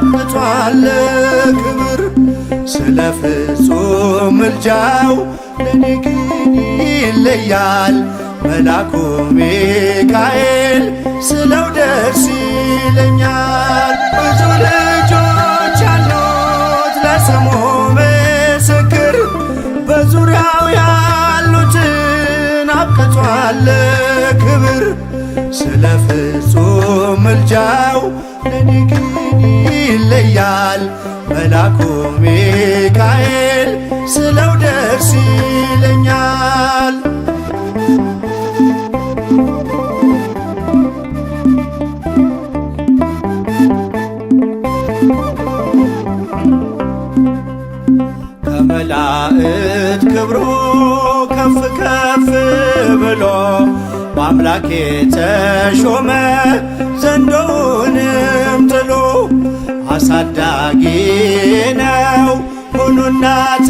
አብቅቷል ክብር ስለ ፍጹም ምልጃው ለኔ ግን ይለያል መላኩ ሚካኤል ስለው ደስ ይለኛል። ብዙ ልጆች አሉት ለስሙ ምስክር በዙሪያው ያሉትን አብቅቷል ክብር ስለ ፍጹም ምልጃው ለኔ ግን ይለያል መላኩ ሚካኤል ስለው ደስ ይለኛል። ከመላእክት ክብሩ ከፍ ከፍ ብሎ በአምላክ የተሾመ ዘንዶውንም ጥሎ አሳዳጊ ነው ሁኑ እናት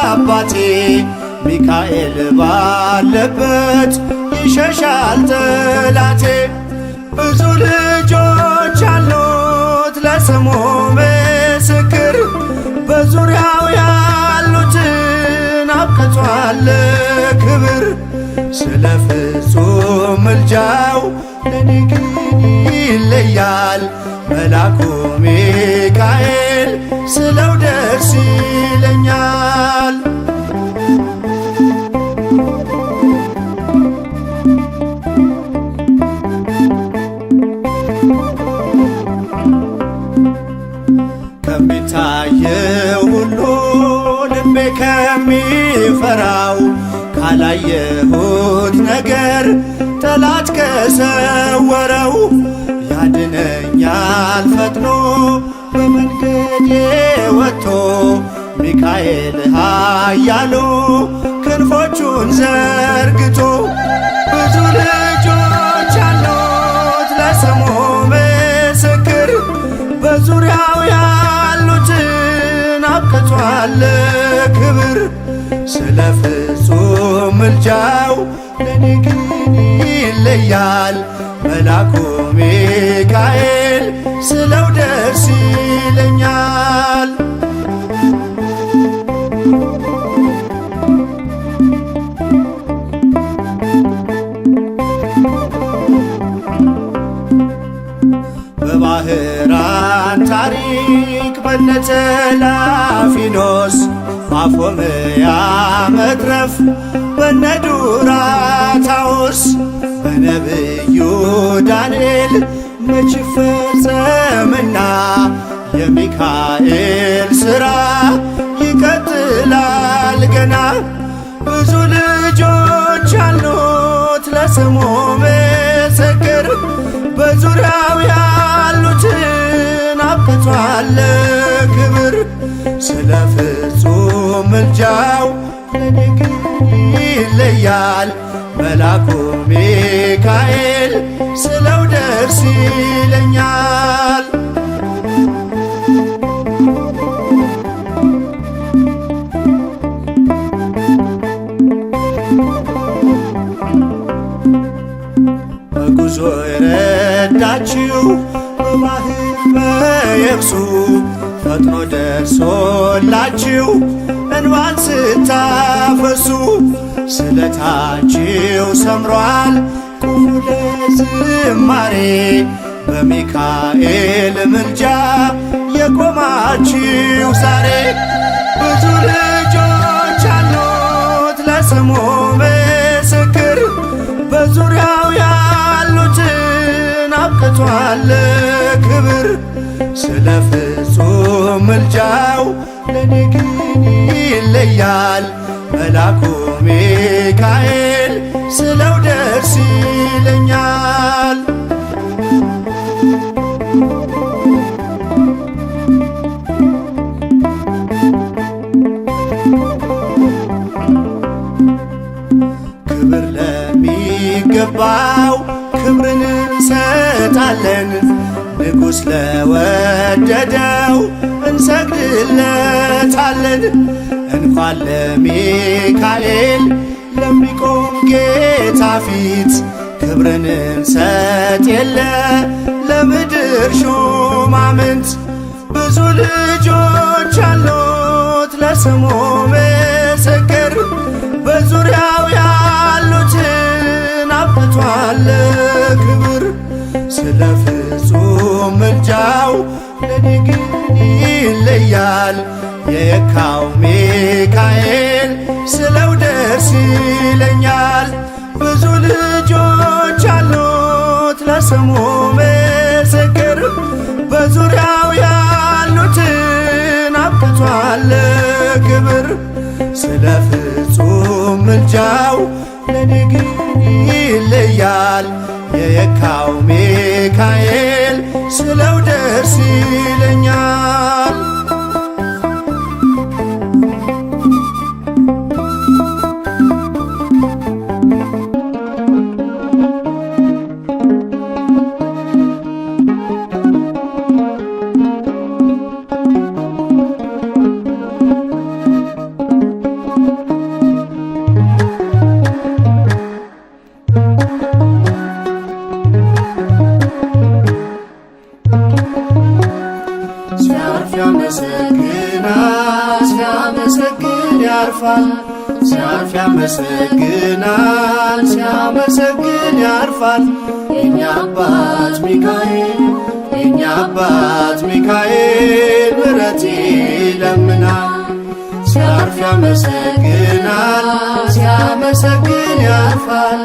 አባቴ ሚካኤል ባለበት ይሸሻል ጠላቴ። ብዙ ልጆች አሉት ለስሙ ምስክር በዙሪያው ያሉትን አብቅቷል ክብር ስለ ፍጹም ምልጃው ለኔ ግን ይለያል መላኩ ሚካኤል ስለው ደስ ይለኛል። ከሚታየው ሁሉ ልቤ ከሚፈራው ካላየሁት ነገር ጠላት ከሰወረው ያድነኛል ፈጥኖ በመንገዴ ወጥቶ ሚካኤል ኃያሉ ክንፎቹን ዘርግቶ። ብዙ ልጆች አሉት ለስሙ ምስክር በዙሪያው ያሉትን አብቅቷል ክብር ስለ ፍጹም ምልጃው ለኔ ግን ይለያል መላኩ ሚካኤል ስለው ደስ ይለኛል። በባህራን ታሪክ በነተላፊኖስ ማፎምያ መትረፍ በነዱራታውስ በነብዩ ዳንኤል መች ፈጸምና የሚካኤል ሥራ ይቀጥላል ገና። ብዙ ልጆች አሉት ለስሙ ምስክር በዙሪያው ያሉትን አብቅቷል ክብር ስለ ፍጹም ምልጃው ለኔ ግን ይለያል መላኩ ሚካኤል ስለው ደስ ይለኛል። በጉዞ የረዳችው በባህር በየብሱ ፈጥኖ ደርሶላችሁ እንባን ስታፈሱ ስለታችሁ ሰምሯል ቁሙ ለዝማሬ በሚካኤል ምልጃ የቆማችሁ ዛሬ። ብዙ ልጆች አሉት ለስሙ ምስክር በዙሪያው ያሉትን አብቅቷል ክብር ስለ ፍጹም ምልጃው ለኔ ግን ይለያል መላኩ ሚካኤል ስለው ደስ ይለኛል። ክብር ለሚገባው ክብርን እንሰጣለን ንጉሥ ለወደደው እንሰግድለታለን። እንኳን ለሚካኤል ለሚቆም ጌታ ፊት ክብርን እንሰጥ የለ ለምድር ሹማምንት። ብዙ ልጆች አሉት ለስሙ ምስክር በዙሪያው ያሉትን አብቅቷል ክብር። ስለ ፍጹም ምልጃው ለኔ ግን ይለያል የካው ሚካኤል ስለው ደስ ይለኛል። ብዙ ልጆች አሉት ለስሙ ምስክር በዙሪያው ያሉትን አብቅቷል ክብር። ስለ ፍጹም ምልጃው ለኔ ግን ይለያል የካው ሚካኤል ስለው ደስ ይለኛል። ሲያመሰግን ያርፋል ሲያርፍ ያመሰግናል ሲያመሰግን ያርፋል። የኛ አባት ሚካኤል የኛ አባት ሚካኤል ምሕረት ይለምናል። ሲያርፍ ያመሰግናል ሲያመሰግን ያርፋል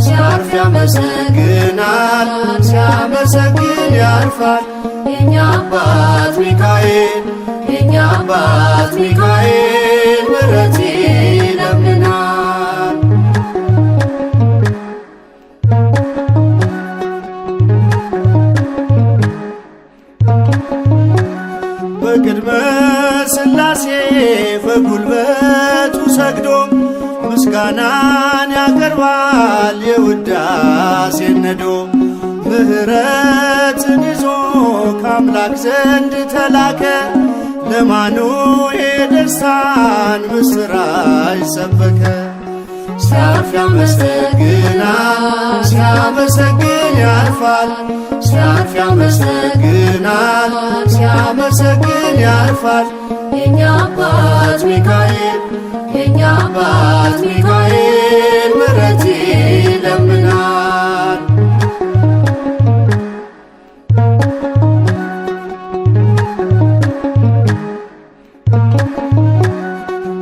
ሲያርፍ ያመሰግናል ሲያመሰግን ያርፋል። የኛ አባት ሚካኤል የኛ አባት ሚካኤል ምሕረት ይለምናል። በቅድመ ሥላሴ በጉልበቱ ሰግዶ ምስጋናን ያቀርባል የውዳሴን ነዶ። ምሕረትን ይዞ ከአምላክ ዘንድ ተላከ ለማኑኤል ደስታን ምስራች ሰበከ። ሲያርፍ ያመሰግናል ሲያመሰግን ያርፋል ሲያርፍ ያመሰግናል ሲያመሰግን ያርፋል። የኛ አባት ሚካኤል የኛ አባት ሚካኤል ምሕረት ይለምናል።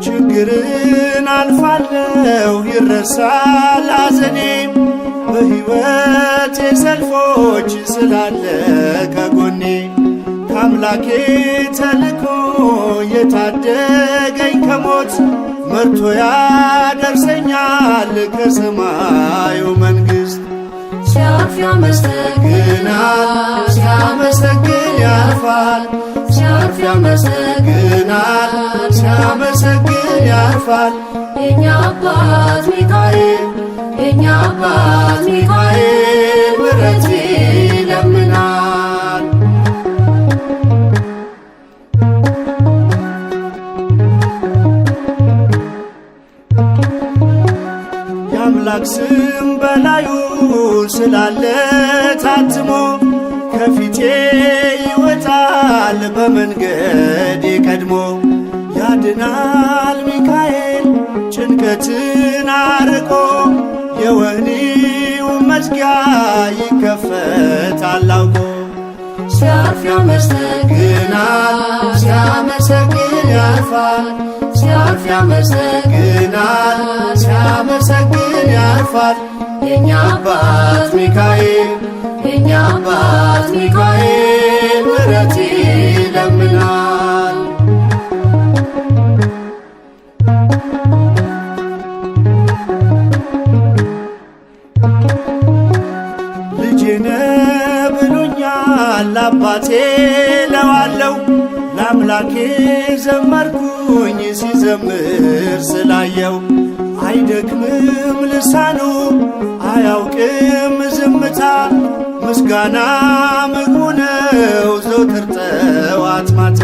ችግርን አልፋለሁ ይረሳል ሐዘኔ በሕይወቴ ሰልፎች ስላለ ከጎኔ። ከአምላኬ ተልኮ የታደገኝ ከሞት መርቶ ያደርሰኛል ከሰማዩ መንግሥት። ሲያርፍ ያመሰግናል ሲያመሰግን ያርፋል ሲያርፍ ያመሰግናል ሲያመሰግን ያርፋል። የኛ አባት ሚካኤል የኛ አባት ሚካኤል ምሕረት ይለምናል። የአምላክ ስም በላዩ ስላለ ታትሞ ከፊቴ ይወጣል በመንገዴ ቀድሞ። ያድናል ሚካኤል ጭንቀትን አርቆ የወህኒው መዝጊያ ይከፈታል አውቆ። ሲያርፍ ያመሰግናል ሲያመሰግን ያርፋል ሲያርፍ ያመሰግናል ሲያመሰግን ያርፋል። የኛ አባት ሚካኤል የኛ አባት ሚካኤል ምሕረት ይለምናል። ልጄ ነህ ብሎኛል አባቴ ለዋለው ለአምላኬ ዘመርኩኝ ሲዘምር ስላየው። አይደክምም ልሳኑ አያውቅም ዝምታ ምስጋና ምግቡ ነው ዘወትር ጠዋት ማታ።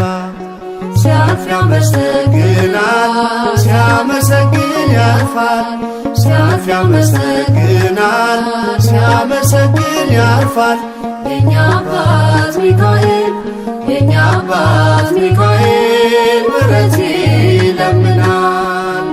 ሲያርፍ ያመሰግናል ሲያመሰግን ያርፋል ሲያርፍ ያመሰግናል ሲያመሰግን ያርፋል። የኛ አባት ሚካኤል የኛ አባት ሚካኤል ምሕረት ይለምናል።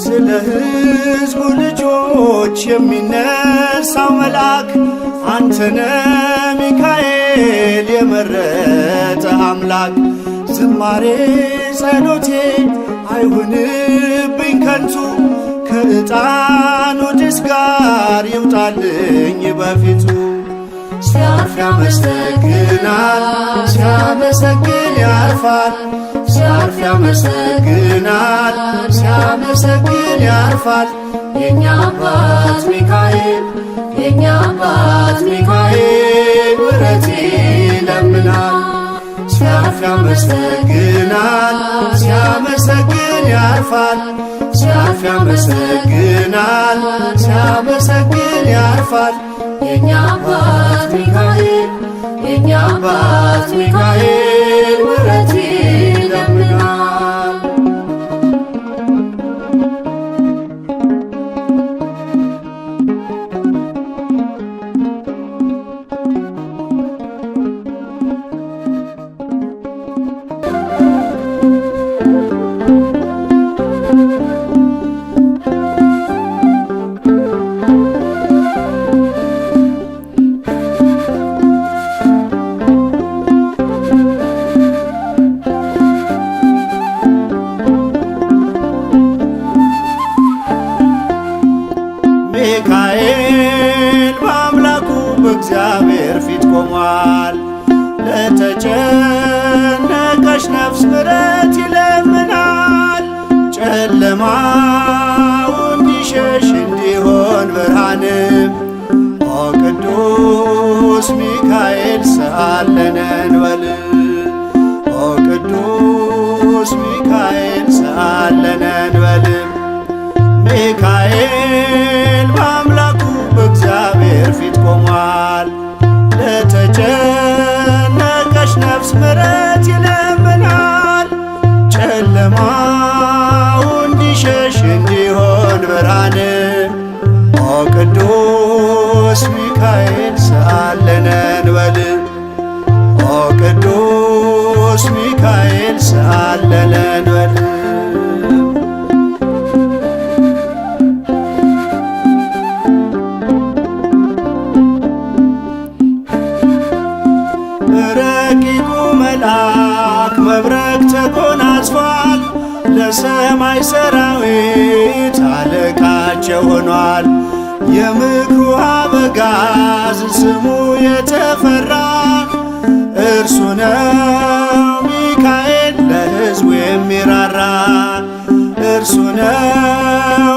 ስለ ሕዝቡ ልጆች የሚነሳው መልአክ አንተነ ሚካኤል የመረጠ አምላክ። ዝማሬ ጸሎቴ አይሁንብኝ ከንቱ ከዕጣኑ ጭስ ጋር ይውጣልኝ በፊቱ። ሲያርፍ ያመሰግናል ሲያመሰግን ያርፋል ሲያርፍ ያመሰግናል ሲያመሰግን ያርፋል። የኛ አባት ሚካኤል የኛ አባት ሚካኤል ምሕረት ይለምናል። ሲያርፍ ያመሰግናል ሲያመሰግን ያርፋል ሲያርፍ ያመሰግናል ሲያመሰግን ያርፋል። የኛ አባት ሚካኤል የኛ አባት ሚካኤል ምሕረት ይለምናል። ሚካኤል በአምላኩ በእግዚአብሔር ፊት ቆሟል። ለተጨነቀች ነፍስ ምሕረት ይለምናል። ጨለማው እንዲሸሽ እንዲሆን ብርሃንም ኦ ቅዱስ ሚካኤል ሰአለነ እንበል ኦ ቅዱስ ሚካኤል ሰአለነ እንበል። ሚካኤል በአምላኩ በእግዚአብሔር ፊት ቆሟል። ለተጨነቀች ነፍስ ምሕረት ይለምናል። ጨለማው እንዲሸሽ እንዲሆን ብርሃን ኦ ቅዱስ ሚካኤል ሰአለነ እንበል ኦ ቅዱስ ሚካኤል ሰአለነ እንበል። ረቂቁ መልአክ መብረቅ ተጎናጽፏል። ለሰማይ ሰራዊት አለቃቸው ሆኗል። የምክሩ አበጋዝ ስሙ የተፈራ እርሱ ነው ሚካኤል ለሕዝቡ የሚራራ እርሱ ነው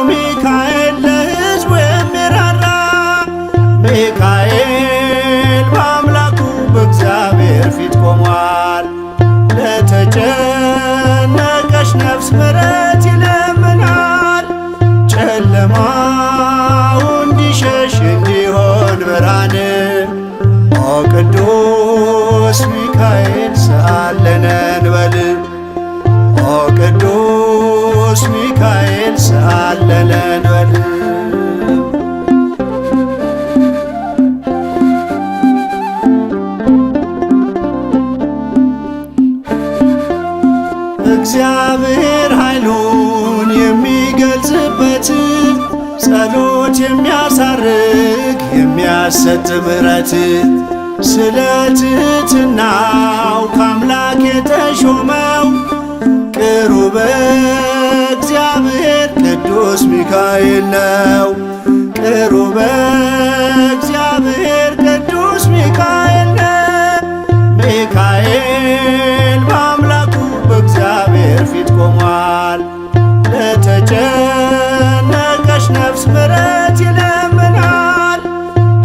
ሚካኤል ለሕዝቡ የሚራራ። ሚካኤል በአምላኩ በእግዚአብሔር ፊት ቆሟል። ለተጨነቀች ነፍስ ምሕረት ይለምናል። ጨለማው እንዲሸሽ እንዲሆን ብርሃን ኦ ቅዱስ ሚካኤል ሰአለነ እንበል ኦ ቅዱስ ሚካኤል ሰአለነ እንበል። እግዚአብሔር ኃይሉን የሚገልጽበት ጸሎት የሚያሳርግ የሚያሰጥ ምሕረት ስለ ትሕትናው ከአምላክ የተሾመው ቅሩበ እግዚአብሔር ቅዱስ ሚካኤል ነው። ቅሩበ እግዚአብሔር ቅዱስ ሚካኤል ነው። ሚካኤል በአምላኩ በእግዚአብሔር ፊት ቆሟል። ለተጨነቀች ነፍስ ምሕረት ይለምናል።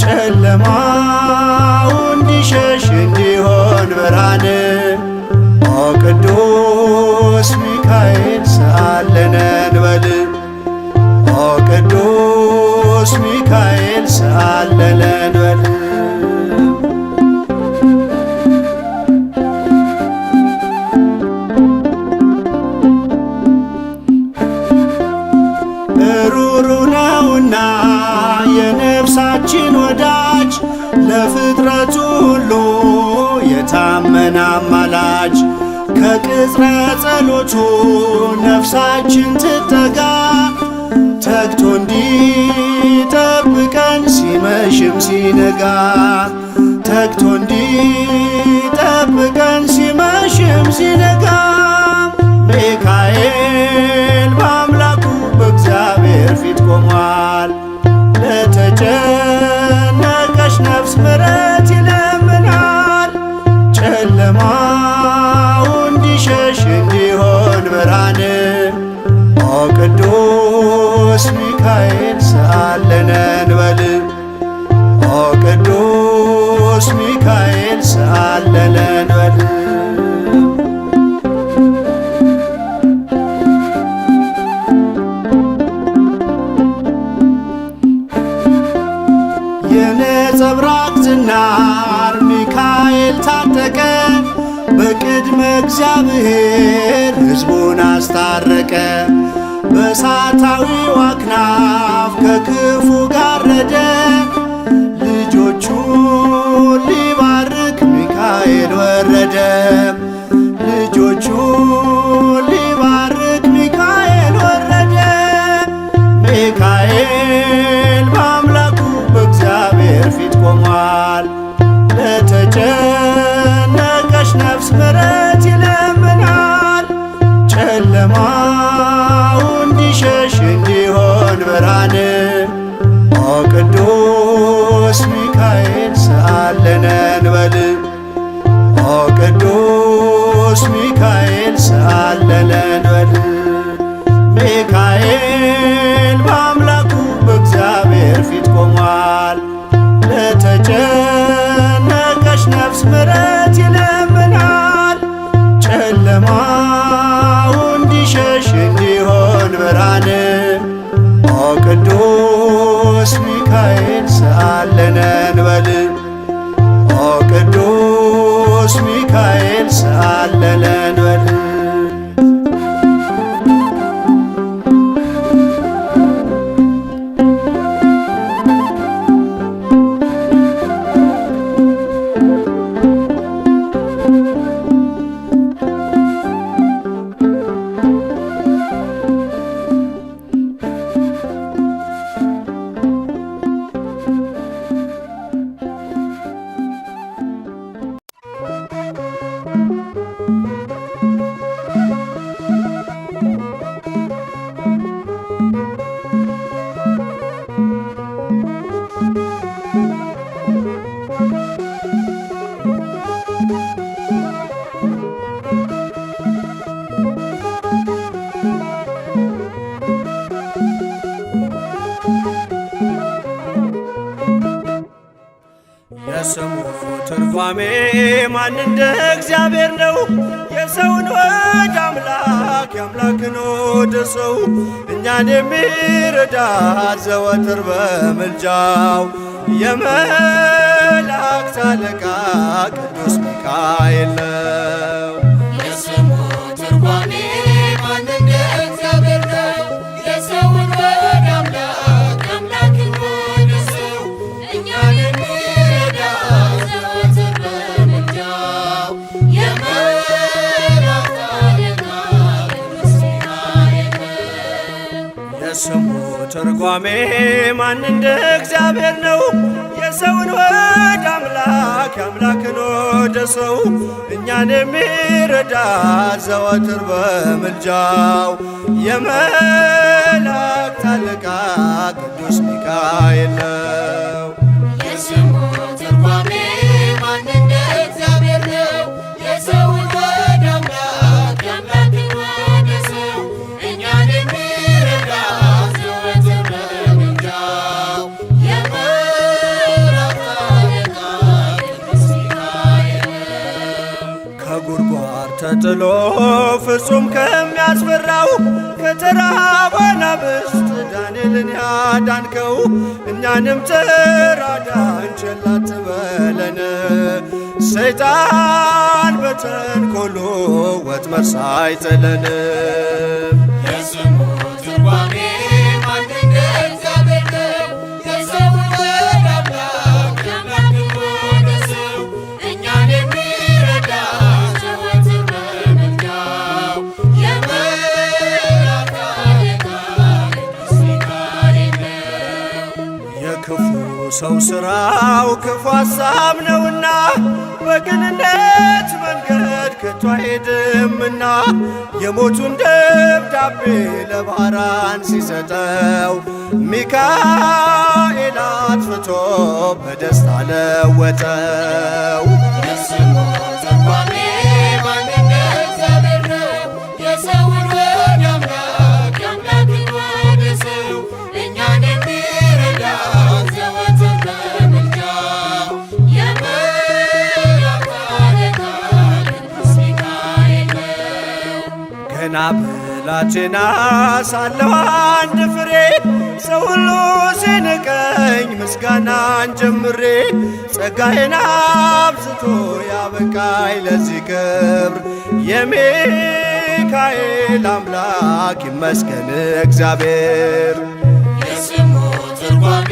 ጨለማው እንዲሸሽ እንዲሆን ብርሃን ኦ ቅዱስ ሚካኤል ሰአለነ እንበል ኦ ቅዱስ ሚካኤል ሰአለነ እንበል። ሩሩ ነውና የነፍሳችን ወዳጅ ለፍጥረቱ ሁሉ የታመነ አማላጅ ከቅጽረ ጸሎቱ ነፍሳችን ትጠጋ ተግቶ እንዲጠብቀን ሲመሽም ሲነጋ ተግቶ እንዲጠብቀን ሲመሽም ሲነጋ ሚካኤል በአምላኩ በእግዚአብሔር ፊት ቆሟል። ለተጨነቀች ነፍስ ምሕረት ይለምናል። ጨለማው እንዲሸሽ እንዲሆን ብርሃን ኦ ቅዱስ ሚካኤል ሰአለነ እንበል ኦ ቅዱስ ሚካኤል ሰአለነ እንበል። የነጸብራቅ ዝናር ሚካኤል ታጠቀ በቅድመ እግዚአብሔር ሕዝቡን አስታረቀ። በእሳታዊው አክናፍ ከክፉ ጋረደ ልጆቹን ሊባርክ ሚካኤል ወረደ። ልጆቹን ሊባርክ ሚካኤል ወረደ። ሚካኤል በአምላኩ በእግዚአብሔር ፊት ቆሟል። ለተጨነቀች ነፍስ ምሕረት ይለምናል። ጨለማው እንዲሸሽ እንዲሆን ብርሃን ኦ ቅዱስ ሚካኤል ሰአለነ እንበል ኦ ቅዱስ ሚካኤል ሰአለነ እንበል። ሚካኤል በአምላኩ በእግዚአብሔር ፊት ቆሟል። ለተጨነቀች ነፍስ ምሕረት ይለምናል። ጨለማው እንዲሸሽ እንዲሆን ብርሃን ኦ ቅዱስ ሚካኤል ሰአለነ እንበል ኦ ቅዱስ ሚካኤል ሰአለነ እንበል። የስሙ ትርጓሜ ማን እንደ እግዚአብሔር ነው? የሰውን ወደ አምላክ የአምላክን ወደ ሰው እኛን የሚረዳ ዘወትር በምልጃው የመላእክት አለቃ ቅዱስ ሚካኤል ነው። የስሙ ትርጓሜ ማን እንደ እግዚአብሔር ነው? የሰውን ወደ አምላክ የአምላክን ወደ ሰው እኛን የሚረዳ ዘወትር በምልጃው የመላእክት አለቃ ቅዱስ ሚካኤል ነው። የስሙ ትርጓሜ ማን እንደ እግዚአብሔር ነው? የሰውን ወደ አምላክ የአምላክን ወደ ሰው እኛን የሚረዳ ዘወትር በምልጃው የመላእክት አለቃ ቅዱስ ሚካኤል ነው። የስሙ ትርጓሜ ማን እንደ እግዚአብሔር ነው? የሰውን ወደ አምላክ የአምላክን ወደ ሰው እኛን የሚረዳ ዘወትር በምልጃው የመላእክት አለቃ ቅዱስ ሚካኤል ነው። ከጉድጓድ ተጥሎ ፍጹም ከሚያስፈራው ከተራበ አናብስት ዳንኤልን ያዳንከው እኛንም ተራዳን ቸል አትበለን። ሰይጣን በተንኰሉ ወጥመድ ሳይጥለን የስሙ ትርጓሜ ማን ሰው ሥራው ክፉ ሐሳብ ነውና በቅንነት መንገድ ከቶ አይሄድምና የሞቱን ደብዳቤ ለባህራን ሲሰጠው ሚካኤል አጥፍቶ በደስታ ለወጠው። የስሙ ትርጓሜ ማንነት እግዚአብሔር ነው። የሰውን ወደ አምላክ የአምላክን ወደ ሰው እኛን የሚረዳ ዘወትር በምልጃው የመላእክት አለቃ ቅዱስ ሚካኤል ነው። ገና ብላቴና ሳለሁ አንድ ፍሬ ሰው ሁሉ ሲንቀኝ ምስጋናን ጀምሬ ጸጋዬን አብዝቶ ያበቃኝ ለዚህ ክብር የሚካኤል አምላክ ይመስገን እግዚአብሔር። የስሙ ትርጓሜ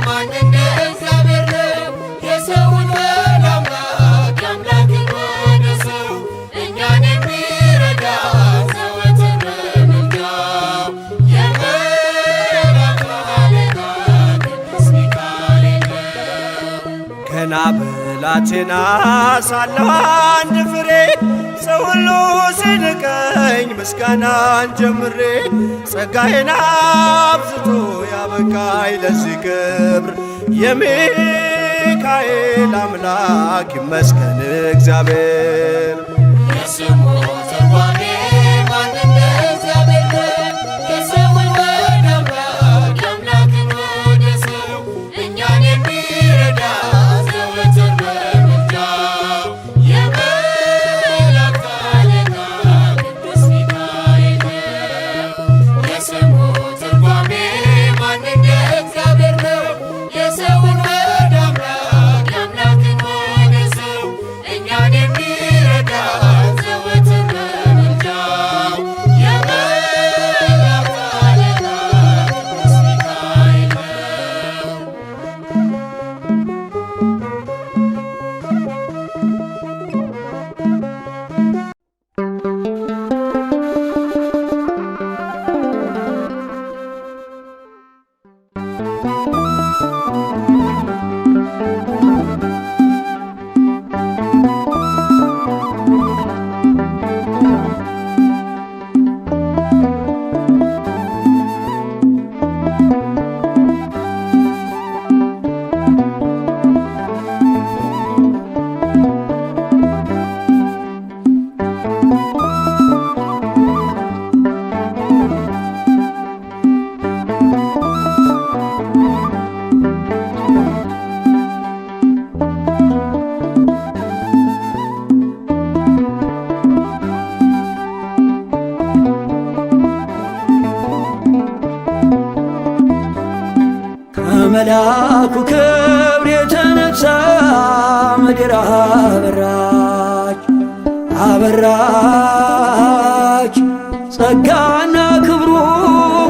ማንነት እግዚአብሔር ነው። የሰውን ወደ አምላክ የአምላክን ወደ ሰው እኛን የሚረዳ ዘወትር በምልጃው የመላእክት አለቃ ቅዱስ ሚካኤል ነው። ገና ብላቴና ሳለሁ አንድ ፍሬ ሰው ሁሉ ሲንቀኝ ምስጋናን ጀምሬ ጸጋዬን አብዝቶ ያበቃኝ ለዚህ ክብር የሚካኤል አምላክ ይመስገን እግዚአብሔር። የስሙ ትርጓሜ ማንነት እግዚአብሔር ነው። የሰውን ወደ አምላክ የአምላክን ወደ ሰው እኛን የሚረዳ ዘወትር በምልጃው የመላእክት አለቃ ቅዱስ ሚካኤል ነው። የስሙ ትርጓሜ ማንነት እግዚአብሔር ነው። የሰውን ወደ አምላክ የአምላክን ወደ ሰው እኛን የሚረዳ ዘወትር በምልጃው የመላእክት አለቃ ቅዱስ ሚካኤል ነው። ከመልአኩ ክብር የተነሳ ምድር አበራች አበራች። ጸጋና ክብሩ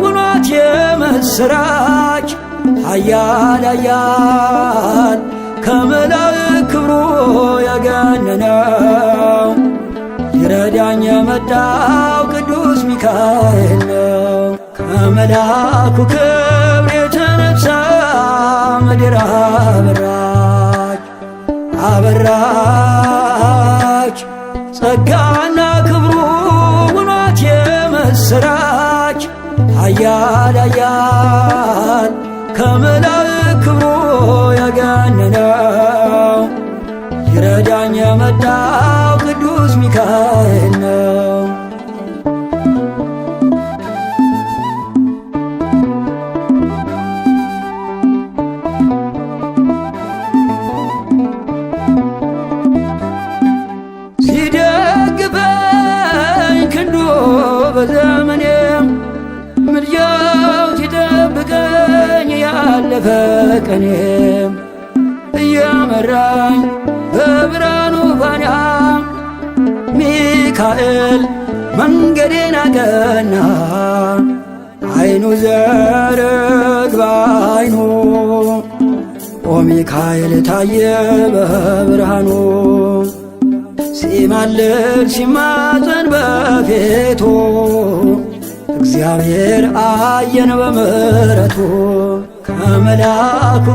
ውኗት የምስራች ኃያል ኃያል ከመላእክት ክብሩ ያገነነው ይረዳኝ የመጣው ቅዱስ ሚካኤል ነው። ከመልአኩ ክብር የተነሳ ምድር አበራች አበራች። ጸጋና ክብሩ ውኗት የምስራች ኃያል ኃያል ከመላእክት ክብሩ ያገነነው ይረዳኝ የመጣው ቅዱስ ሚካኤል ነው። ሲደግፈኝ ክንዱ በዘመኔም ምልጃው ሲጠብቀኝ ያለፈ ቀኔም እየመራኝ በብርሃኑ ፋና ሚካኤል መንገዴን አቀና። አይኑ ዘርግባ አይኑ ኦ ሚካኤል ታየ በብርሃኑ ሲማልድ ሲማፀን በፊቱ እግዚአብሔር አየን በምሕረቱ ከመልአኩ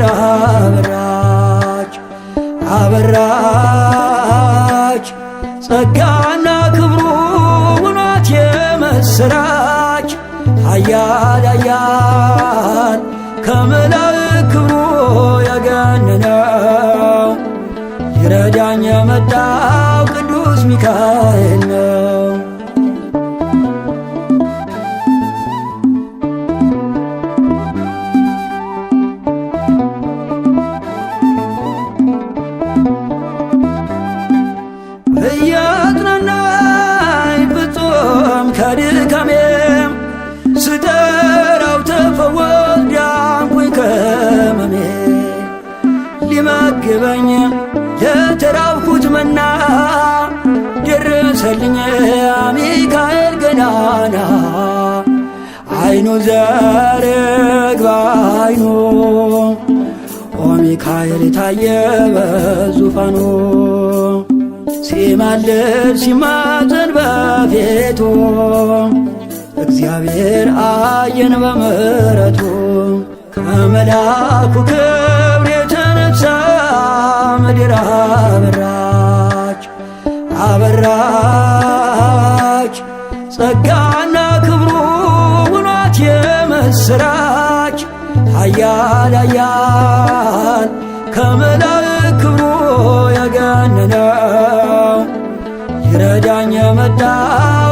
አበራች አበራች ጸጋና ክብሩ ውናት የምስራች ኃያል ኃያል ከመላእክት ክብሩ ያገነነው ይረዳኝ የመጣው ቅዱስ ሚካኤል ነው። እያጽናናኝ ፍጹም ከድካሜም ስጠራው ተፈወስ ዳንኩኝ ከሕመሜ ሊመግበኝ የተራብኩት መና ደረሰልኝ ሚካኤል ገናና አይኑ ዘርግባ አይኑ ሚካኤል ታየ በዙፋኑ ሲማልድ ሲማፀን በፊቱ እግዚአብሔር አየን በምሕረቱ ከመልአኩ ክብር የተነሳ ምድር አበራች አበራች ጸጋና ክብሩ ውናት የምስራች ኃያል ኃያል ከመላእክት ክብሩ ያገነነው ይረዳኝ የመጣው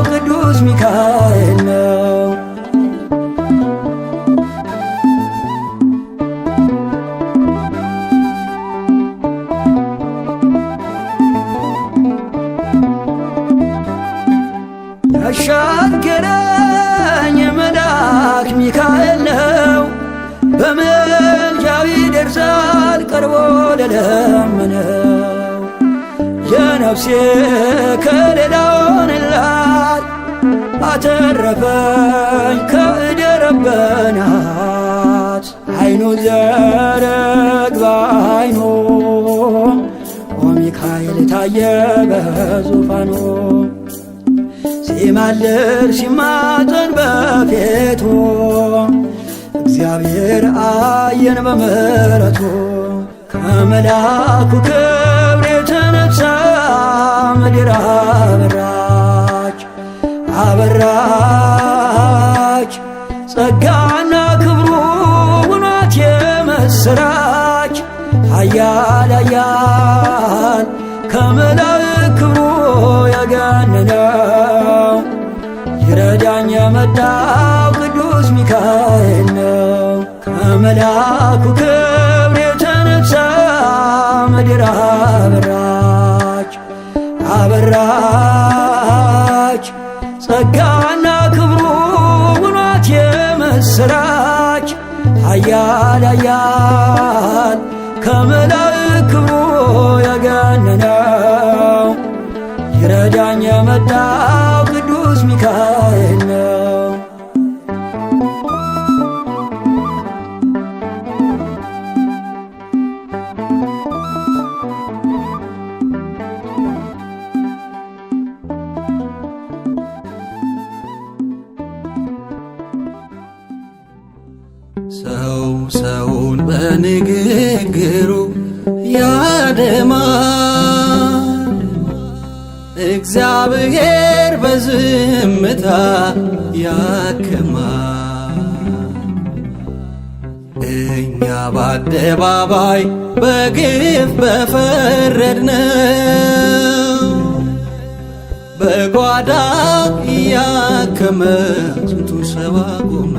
ቅዱስ ሚካኤል ነው። ያሻገረኝ መልአክ ሚካኤል ነው በምልጃው ይደርሳል ቀርቦ ለለመነው የነፍሴ ከለላ ሆነላት አተረፈኝ ከእደ ረበናት አይኑ ዘርግባ አይኑ ሚካኤል ታየ በዙፋኑ ሲማልድ ሲማፀን በፊቱ እግዚአብሔር አየን በምሕረቱ ከመልአኩ ክብር የተነሳ ምድር አበራች አበራች ጸጋና ክብሩ ውናት የምስራች ኃያል ኃያል ከመላእክት ክብሩ ያገነነው ይረዳኝ የመጣው ቅዱስ ሚካኤል ነው። ከመልአኩ ክብር የተነሳ ምድር አበራች አበራች ጸጋና ክብሩ ውናት የምስራች ኃያል ኃያል ከመላእክት ክብሩ ያገነነው ይረዳኝ የመጣው ቅዱስ ሚካኤል ነው። ሰው ሰውን በንግግሩ ያደማል፣ እግዚአብሔር በዝምታ ያክማል። እኛ በአደባባይ በግፍ በፈረድነው በጓዳ እያከመ ስንቱን ሰው አቆመ።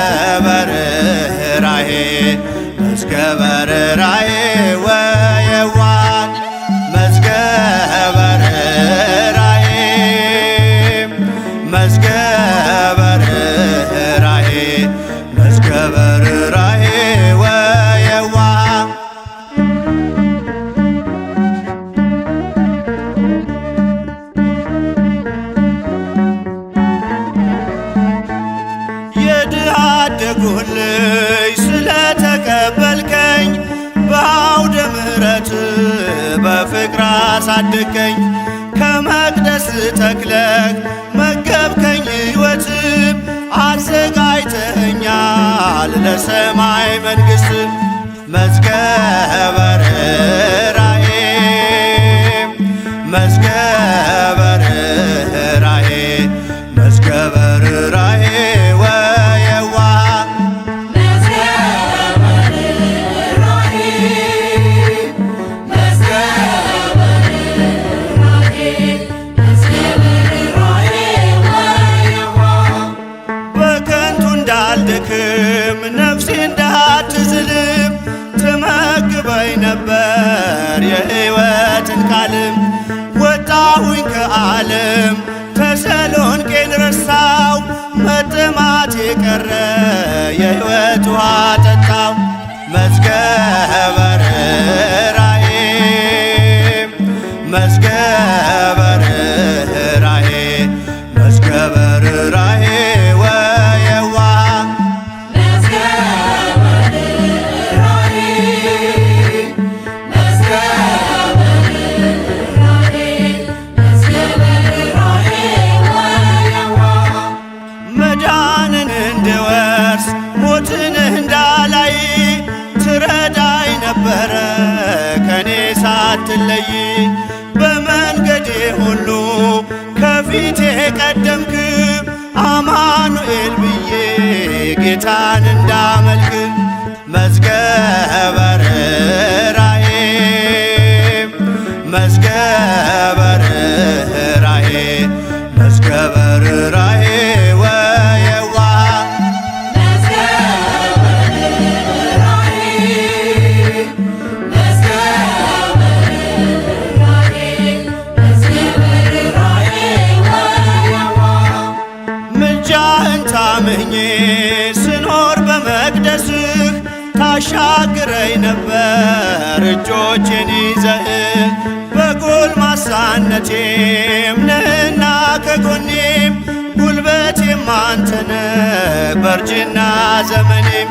ርኅራኄ መዝገበ ርኅራኄ ወየዋህ መዝገበ ርኅራኄ መዝገበ ርኅራኄ መዝገበ ርኅራኄ ወየዋህ የድሃ አደጉን ልጅ ስለተቀበልከኝ በአውደ ምሕረት በፍቅር አሳደግከኝ ከመቅደስ ተክለህ መገብከኝ ሕይወትም አዘጋጅተኸኛል ለሰማይ መንግሥት መዝገበ ርኅራኄ መዝገበ ርኅራኄ መዝገበ ርኅራኄ ወየዋህ በከንቱ እንዳልደክም ነፍሴ እንዳትዝልም ትመግበኝ ነበር የሕይወትን ቃልም ወጣሁኝ ከዓለም ተሰሎንቄን ረሳው መጠማት የቀረ የሕይወት ውሃ ጠጣው መዝገበ ርኅራኄ መዝገበ ርኅራኄ መዝገበ ርኅራኄ ወየዋህ መዳንን እንድወርስ ሞትን እንዳላይ ትረዳኝ ነበረ ከኔ ሳትለይ በመንገዴ ሁሉ ከፊቴ ቀደምክ አማኑኤል ብዬ ጌታን እንዳመልክ መዝገበ ርኅራኄ መዝገበ ርኅራኄ መዝገበ ርኅራኄ ወየዋህ ምልጃህን ታምኜ ስኖር በመቅደስህ ታሻግረኝ ነበር እጆቼን ይዘህ በጎልማሳነቴም ነህና ከጎኔም ጉልበቴም አንተነ በእርጅና ዘመኔም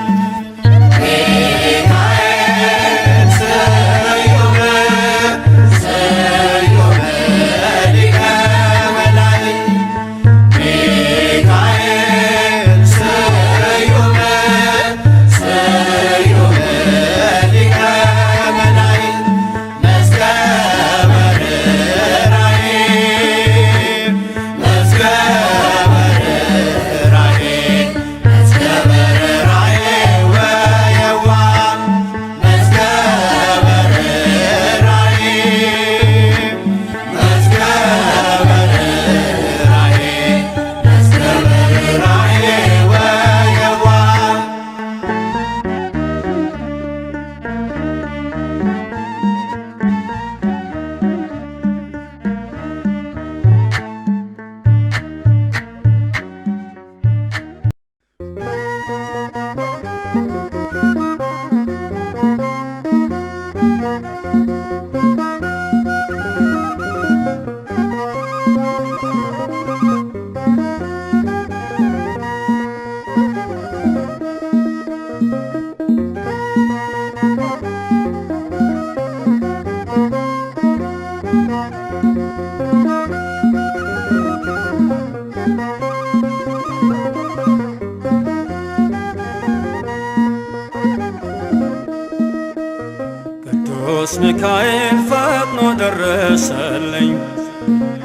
ቅዱስ ሚካኤል ፈጥኖ ደረሰልኝ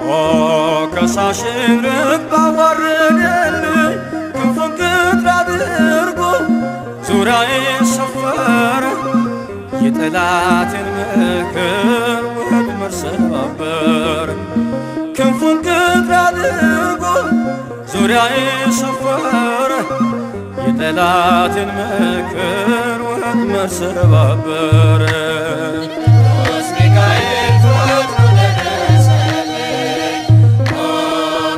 ኦ ከሳሽን ልብ አዋረደልኝ ክንፉን ቅጥር አድርጎ ዙሪያዬን ሰፈረ የጠላትን ምክር ወጥመድ ሰባበረ ክንፉን ቅጥር አድርጎ ዙሪያዬን ሰፈረ የጠላትን ምክር ወጥመድ ሰባበረ። ቅዱስ ሚካኤል ፈጥኖ ደረሰልኝ፣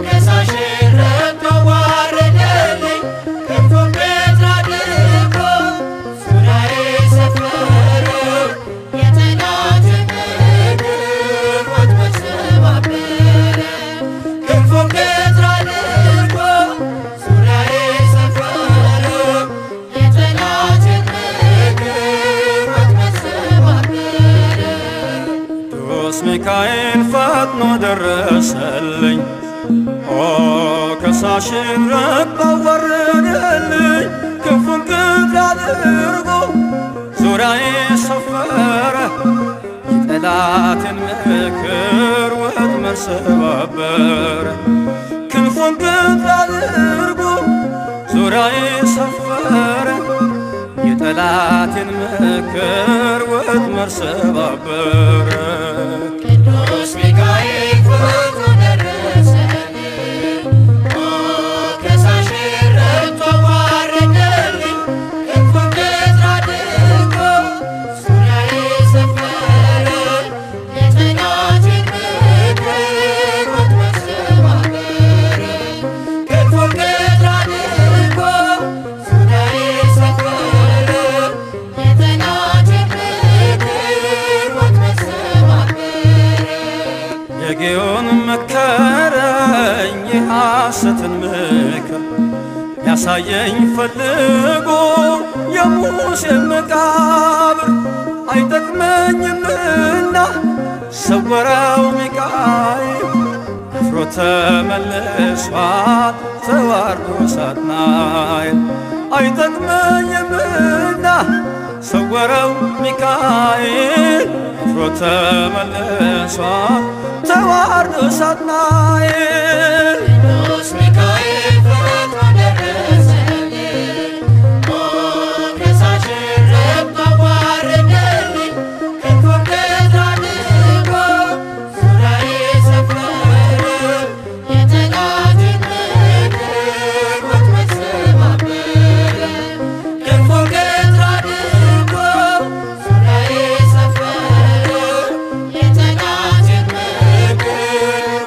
ከሳሽን ረግጦ ዋረደልኝ። ክንፉን በትር አድርጎ ዙሪያዬ ሰፈረ፣ የጠላትን ምክር ወጥመድ ሰባበረ። ክንፉን በትር አድርጎ ዙሪያዬ ሰፈረ፣ የጠላትን ምክር ወጥመድ ሰባበረ። ቅዱስ ሚካኤል ፈጥኖ ደረሰልኝ፣ ከሳሽን ረግጦ አዋረደልኝ። ክንፉን በትር አድርጎ ዙሪያዬ ሰፈረ፣ የጠላትን ምክር ወጥመድ ሰባበረ። ክንፉን በትር አድርጎ ዙሪያዬ ሰፈረ፣ የጠላትን ምክር ወጥመድ ሰባበረ። ቅዱስ ሚካኤል ፈጥኖ ደረሰልኝ፣ ከሳሽን ረግጦ አዋረደልኝ። ክንፉን በትር አድርጎ ዙሪያዬ ሰፈረ፣ የጠላትን ምክር ወጥመድ ሰባበረ። ክንፉን በትር አድርጎ ዙሪያዬ ሰፈረ፣ የጠላትን ምክር ወጥመድ ሰባበረ። የጌዮን መከረኝ የሐሰትን ምክር ያሳየኝ ፈልጎ የሙሴን መቃብር አይጠቅመኝምና ሰወረው ሚካኤል አፍሮ ተመልሷል ተዋርዶ ሳጥናኤል አይጠቅመኝምና ሰወረው ሚካኤል አፍሮ ተመልሷል ተዋርዶ ሳጥናኤል። ቅዱስ ሚካኤል ፈጥኖ ደረሰልኝ፣ ከሳሽን ረግጦ አዋረደልኝ። ክንፉን በትር አድርጎ ዙሪያዬ ሰፈረ፣ የጠላትን ምክር ወጥመድ ሰባበረ። ክንፉን በትር አድርጎ ዙሪያዬ ሰፈረ፣ የጠላትን ምክር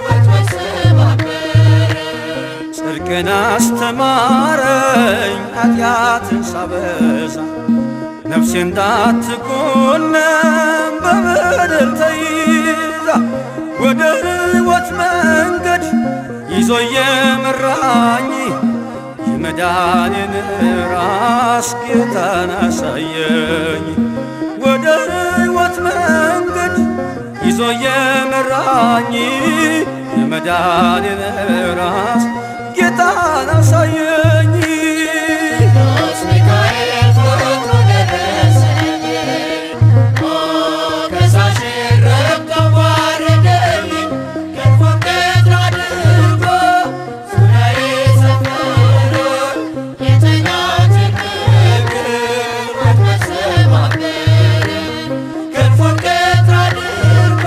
ወጥመድ ሰባበረ። ጽድቅን አስተማረኝ ኃጢአትን ሳበዛ ነፍሴ እንዳትኮነን በበደል ተይዛ ወደ ሕይወት መንገድ ይዞ የመራኝ የመዳኔን ራስ ጌታን አሳየኝ። ወደ ሕይወት መንገድ ይዞ የመራኝ የመዳኔን ራስ ጌታን አሳየኝ። ቅዱስ ሚካኤል ፈጥኖ ደረሰልኝ፣ ከሳሽን ረግጦ አዋረደልኝ። ክንፉን በትር አድርጎ ዙሪያዬ ሰፈረ፣ የጠላትን ምክር ወጥመድ ሰባበረ። ክንፉን በትር አድርጎ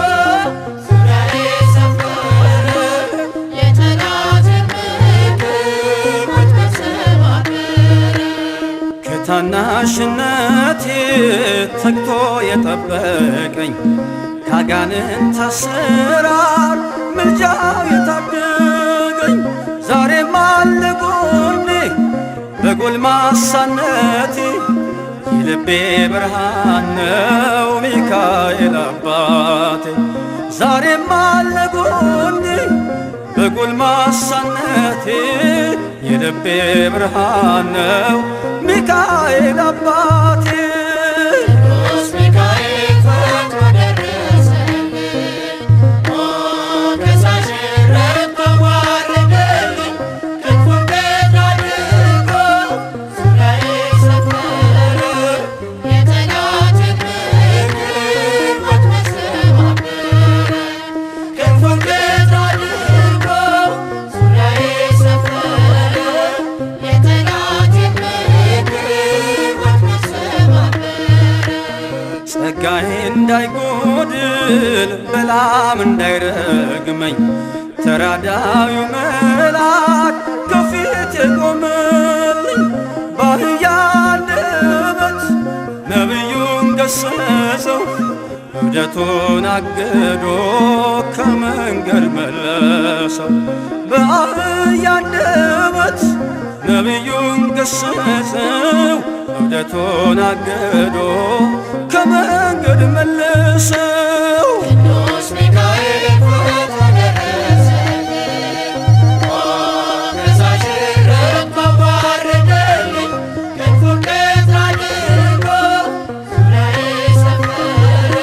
ዙሪያዬ ሰፈረ፣ የጠላትን ምክር ወጥመድ ሰባበረ። ከታናሽነቴ ተግቶ የጠበቀኝ ካጋንንት አሰራር ምልጃው የታደገኝ ዛሬም አለ ጎኔ በጎልማሳነቴ የልቤ ብርሃን ነው ሚካኤል አባቴ። ዛሬም አለ ጎኔ በጎልማሳነቴ የልቤ ብርሃን ነው ሚካኤል አባቴ። ቅዱስ ሚካኤል ፈጥኖ ደረሰልኝ፣ ከሳሽን ረግጦ አዋረደልኝ። ክንፉን በትር አድርጎ ዙሪያዬ ሰፈረ፣ የጠላትን ምክር ወጥመድ ሰባበረ። ክንፉን በትር አድርጎ ዙሪያዬ ሰፈረ፣ የጠላትን ምክር ወጥመድ ሰባበረ። ጸጋዬ እንዳይጎድል በላም እንዳይረግመኝ ተራዳዩ መልአክ ከፊት የቆመልኝ ገሰጸው እብደቱን አግዶ ከመንገድ መለሰው። በአህያ አንደበት ነቢዩን ገሰጸው እብደቱን አግዶ ከመንገድ መለሰው። ቅዱስ ሚካኤል ፉረት ደረሰልኝ ከሳሽ ረግቶ ባረደልኝ ክንፉን ቀጥ አድርጎ ዙሪያዬ ሰፈረ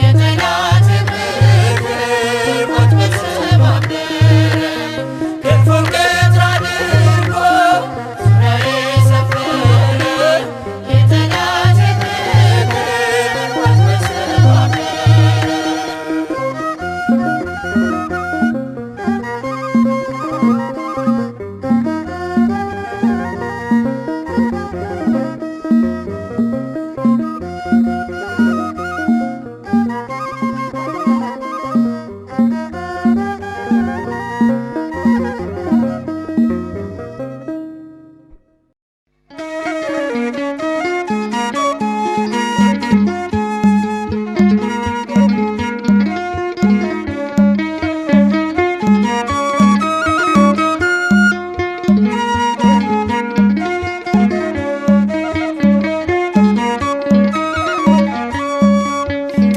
የጠላቴን ምክር ወጥመድ ሰባበረ። ክንፉን ቀጥ አድርጎ ዙሪያዬ ሰፈረ የጠላቴን ምክር ወጥመድ ሰባበረ።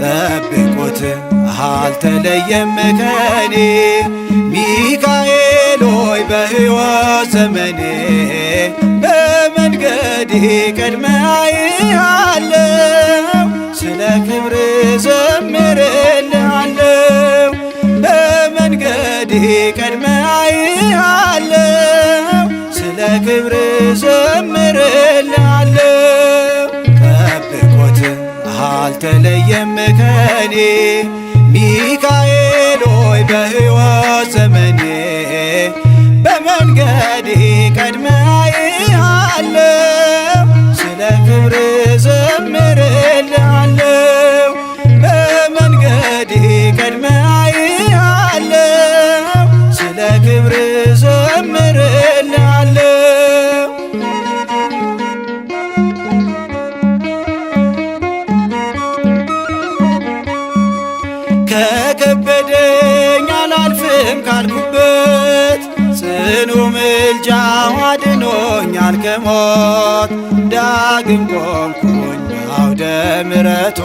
ጠብቁት አልተለየም ከኔ ሚካኤል ሆይ በሕይወት ዘመኔ በመንገዴ ቀድመ አይሃለው ስለ ክብር ዘምርልሃለው። በመንገዴ ቀድመ አይሃለው ስለ ክብር ዘምርልሃለው። ጠብቁት አልተለየም ከኔ ሚካኤል ሆይ በሕይወት ዘመኔ በመንገዴ ቀድመ አይሃለው ስለ ክብር ዘምርልሃለው። በመንገዴ ቀድመ አይሃለው ስለ ክብር ዘምርልሃለው። ከከበደኝ አላልፍም ካልኩበት ጽኑ ምልጃው አድኖኛል ከሞት። ዳግም ቆምኩኝ አውደ ምሕረቱ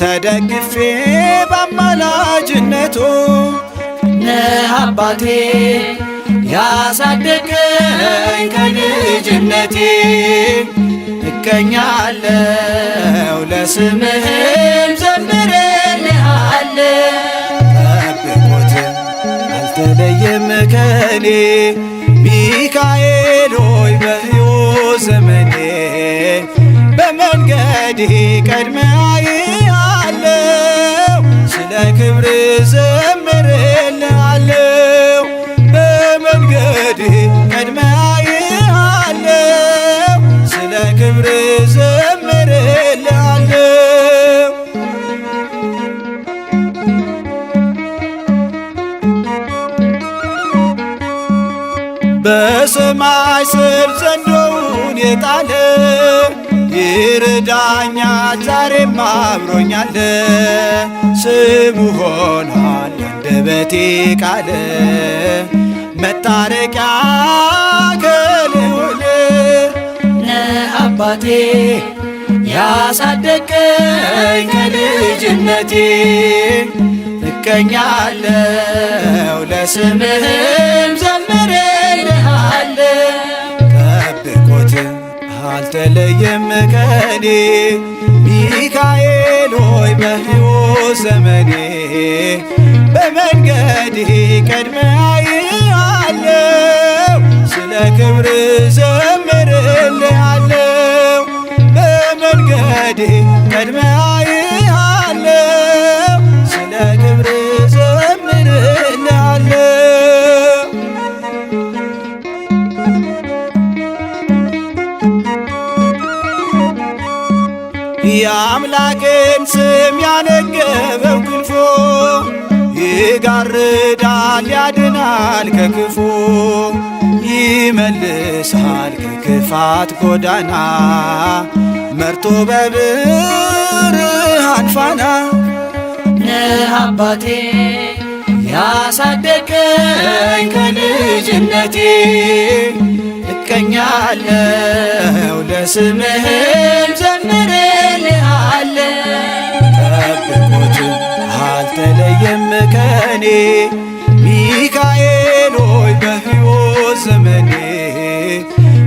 ተደግፌ በአማላጅነቱ። ነህ አባቴ ያሳደገኝ ከልጅነቴ እቀኛለው ለስምህም ዘምርልሃለው። ጠብቁት አልተለየም ከኔ ሚካኤል ሆይ በሕይወት ዘመኔ በመንገዴ ቀድመ አይሃለው ስለ ክብር ዘምርልሃለው። በመንገዴ ቀድመ አይሃለው ስለ ክብር ዘምርልሃለው። በሰማይ ስር ዘንዶውን የጣለ ይረዳኛል ዛሬም አብሮኛል። ስሙ ሆኗል አንደበቴ ቃል መታረቂያ ከልዑል። ነህ አባቴ ያሳደገኝ ከልጅነቴ እቀኛለው ለስምህም ዘምርልሃለው። ጠብቁት አልተለየም ከኔ ሚካኤል ሆይ በሕይወት ዘመኔ በመንገዴ ቀድመ አይሃለው ስለ ክብር ዘምርልሃለው። በመንገዴ ቀድመ አይሃለው ስለ ክብር ዘምርልሃለው። የአምላክን ስም ያነገበው ክንፎ ይጋርዳል ያድናል ከክፉ ይመልሳል ከክፋት ጎዳና መርቶ በብርሃን ፋና ነህ አባቴ ያሳደገኝ ከልጅነቴ እቀኛለሁ ለስምህም ዘምርልሃለሁ። ጠብቆት አልተለየም ከኔ ሚካኤል ሆይ በሕይወት ዘመኔ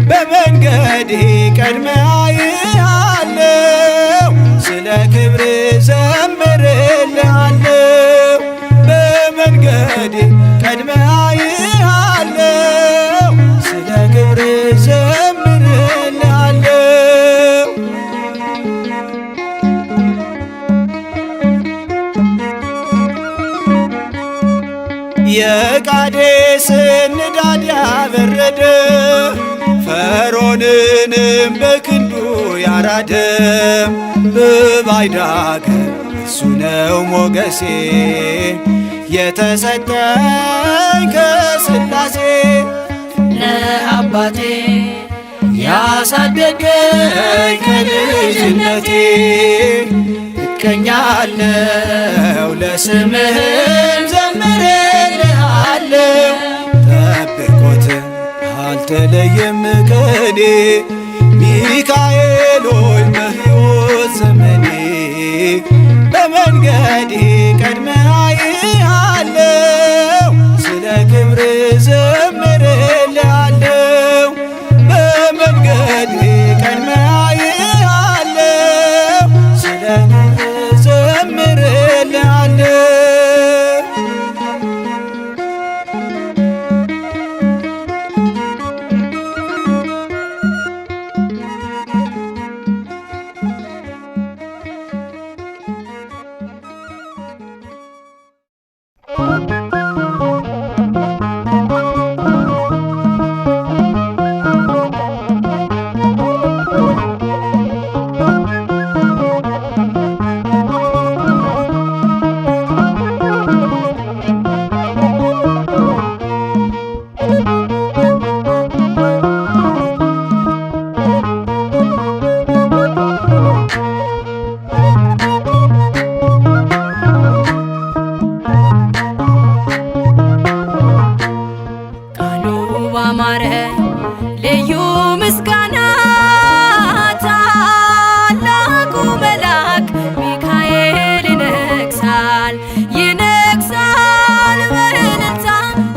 በመንገዴ ቀድመህ አየሃለሁ ስለ ክብር ዘምርልሃለሁ። በመንገዴ ቀድመህ አየሃለሁ ስለ ክብር ዘምርልሃለሁ። የቃዴስን ንዳድ ያበረደ ፈርዖንንም በክንዱ ያራደ በባዕድ አገር እሱ ነው ሞገሴ የተሰጠኝ ከሥላሴ። ነህ አባቴ ያሳደገኝ ከልጅነቴ እቀኛለሁ ለስምህም ዘምርልሃለሁ። ጠብቆት አልተለየም ከኔ ሚካኤል ሆይ በሕይወት ዘመኔ በመንገዴ ቀድመህ አየሃለሁ ስለ ክብር ዘምርልሃለሁ። በመንገዴ ቀድመህ አየሃለሁ ስለ ክብር ዘምርልሃለሁ። ባማረ ልዩ ምስጋና ታላቁ መልአክ ሚካኤል ይነግሣል ይነግሣል በእልልታ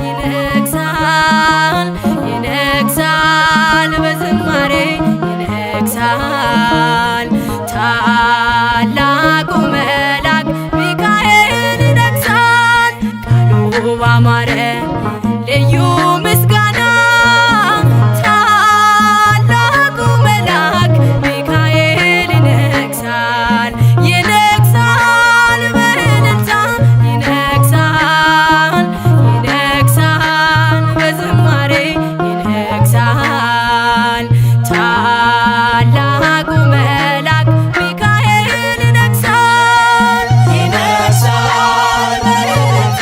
ይነግሣል ይነግሣል በዝማሬ ይነግሣል ታላቁ መልአክ ሚካኤል ይነግሣል ቃሉ ባማረ ልዩ ምስጋና ታላቁ መልአክ ሚካኤል ይነግሣል ይነግሣል በእልልታ ይነግሣል ይነግሣል በዝማሬ ይነግሣል ታላቁ መልአክ ሚካኤል ይነግሣል ይነግሣል በእልልታ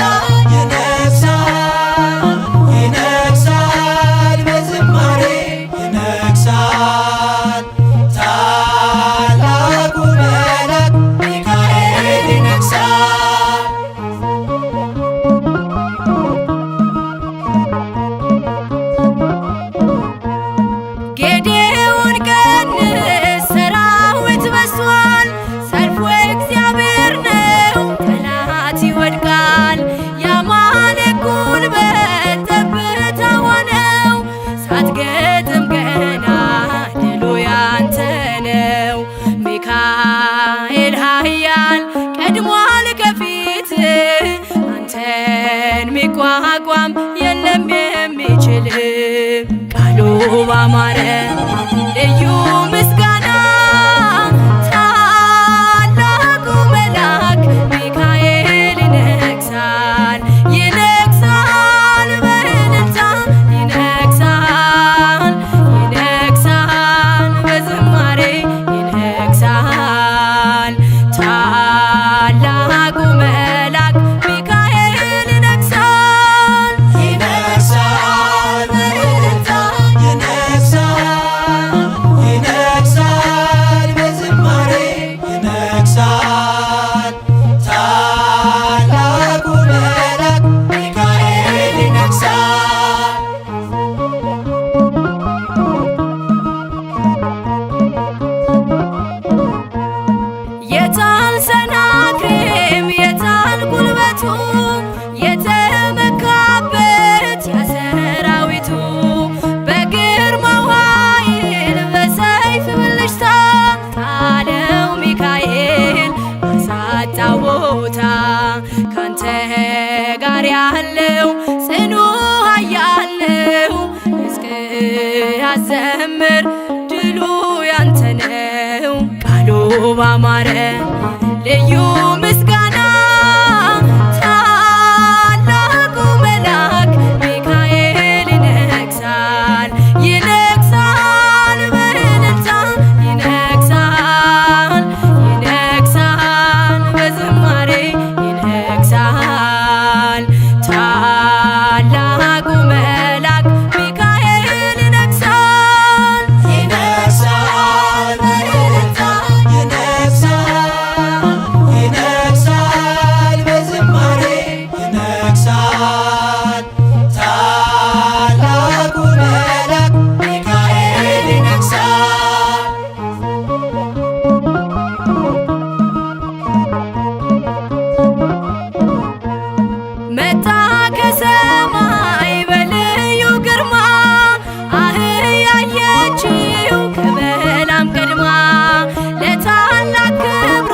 ይነግሣል ይነግሣል በዝማሬ ይነግሣል ታላቁ መልአክ ሚካኤል ይነግሣል። ጌዴዎን ቀንስ ሰራዊት በዝቷል ሰልፉ እግዚአብሔር ነው ጠላት ይወድቃል የአማሌቅ ጉልበት ጠብታ ሆነው ሳትገጥም ገና ድሉ ያንተ ነው። ሚካኤል ኃያል ቀድሟል ከፊት አንተን ሚቋቋም የለም የሚችል ቃሉ ባማረ ልዩ ምስጋና ታላቁ መልአክ ሚካኤል ይነግሣል ይነግሣል በእልልታ ይነግሣል ይነግሣል በዝማሬ ይነግሣል ታላቁ መልአክ ሚካኤል ይነግሣል ይነግሣል በእልልታ ይነግሣል ድሉ ያንተ ነው ቃሉ ባማረ ልዩ ምስጋና ታላቁ መልአክ ሚካኤል ይነግሣል ይነግሣል በእልልታ ይነግሣል ይነግሣል በዝማሬ ይነግሣል ታላቁ መልአክ ሚካኤል ይነግሣል ይነግሣል በእልልታ ይነግሣል በዝማሬ ይነግሣል ታላቁ መልአክ ሚካኤል ይነግሣል። መጣ ከሰማይ በልዩ ግርማ አህያ አየችው ከበላም ቀድማ ለታላቅ ክብሩ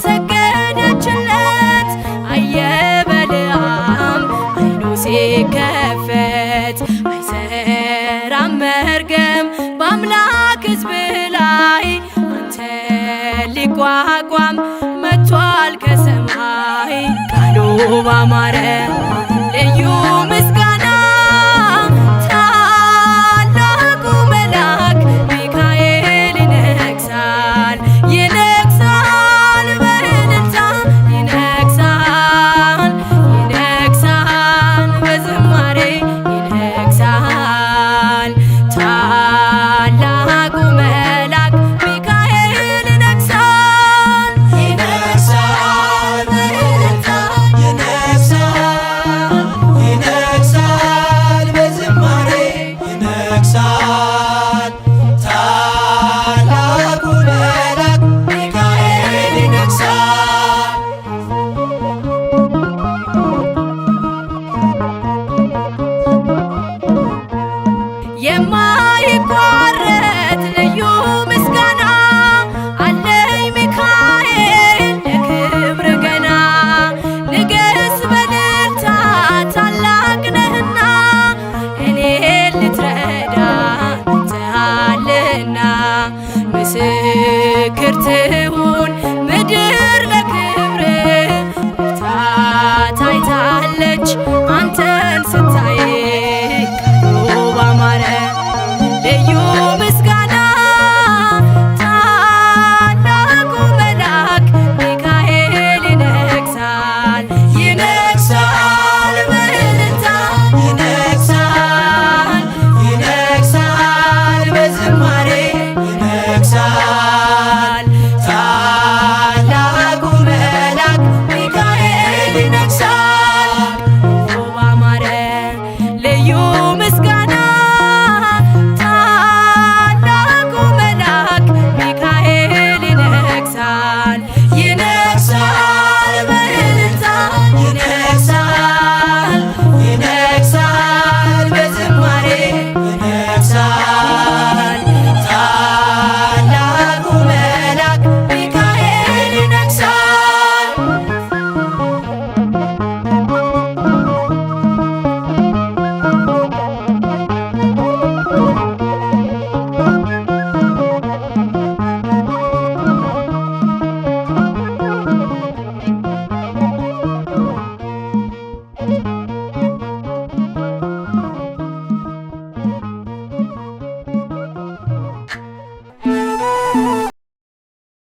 ሰገደችለት አየ በለዓም አይኑ ሲከፈት አይሰራም መርገም በአምላክ ሕዝብ ላይ አንተ ሊቋቋም መጥቷል ከሰማይ ቃሉ ባማረ ልዩ ምስጋና ታላቁ መልአክ ሚካኤል ይነግሣል ይነግሣል በእልልታ ይነግሣል ይነግሣል በዝማሬ ይነግሣል ታላቁ መልአክ ሚካኤል ይነግሣል ይነግሣል በእልልታ ይነግሣል በዝማሬ ይነግሣል ታላቁ መልአክ ሚካኤል ይነግሣል። የማይቋረጥ ልዩ ምስጋና አለኝ ሚካኤል ለክብር ገና ንገስ በእልልታ ታላቅ ነህና እኔን ልትረዳ መጥተሃልና ምስጋና